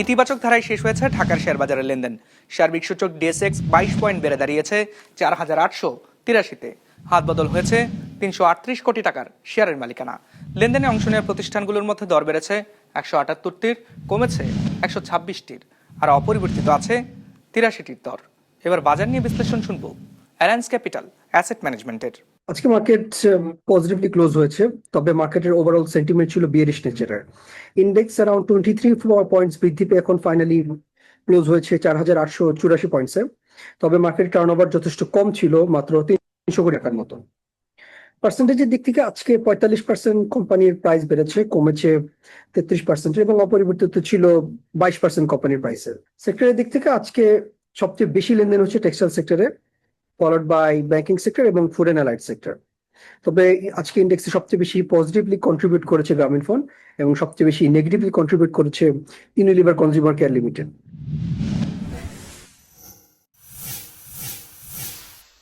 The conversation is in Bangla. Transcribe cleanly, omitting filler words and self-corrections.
ইতিবাচক ধারায় শেষ হয়েছে ঢাকার শেয়ার বাজারের লেনদেন। সার্বিক সূচক ডিএসএক্স 22 পয়েন্ট বেড়ে দাঁড়িয়েছে 4,883-তে। হাত বদল হয়েছে 338 কোটি টাকার শেয়ারের মালিকানা। লেনদেনে অংশ নেওয়া প্রতিষ্ঠানগুলোর মধ্যে দর বেড়েছে 178টির, কমেছে 126টির, আর অপরিবর্তিত আছে 83টির দর। এবার বাজার নিয়ে বিশ্লেষণ শুনবো অ্যালায়েন্স ক্যাপিটাল অ্যাসেট ম্যানেজমেন্টের। আজকে মার্কেট পজিটিভলি ক্লোজ হয়েছে, তবে মার্কেটের ওভারঅল সেন্টিমেন্ট ছিল বিয়ারিশ নেচারের। ইন্ডেক্স অ্যারাউন্ড 23 পয়েন্টস বৃদ্ধি পেয়ে এখন ফাইনালি ক্লোজ হয়েছে 4,884 পয়েন্টসে। তবে মার্কেট টার্নওভার যথেষ্ট কম ছিল, মাত্র 300 কোটি টাকার মতো। পার্সেন্টেজের দিক থেকে আজকে 45% কোম্পানির প্রাইস বেড়েছে, কমেছে 33%, এবং অপরিবর্তিত ছিল 22% কোম্পানির প্রাইসের। সেক্টরের দিক থেকে আজকে সবচেয়ে বেশি লেনদেন হচ্ছে টেক্সটাইল সেক্টরে, ফলোড বাই ব্যাংকিং সেক্টর এবং ফুড অ্যান্ড অ্যালাইড সেক্টর। তবে আজকে ইন্ডেক্সে সবচেয়ে বেশি পজিটিভলি কন্ট্রিবিউট করেছে গ্রামীণ ফোন, এবং সবচেয়ে বেশি নেগেটিভলি কন্ট্রিবিউট করেছে ইউনিলিভার কনজিউমার কেয়ার লিমিটেড।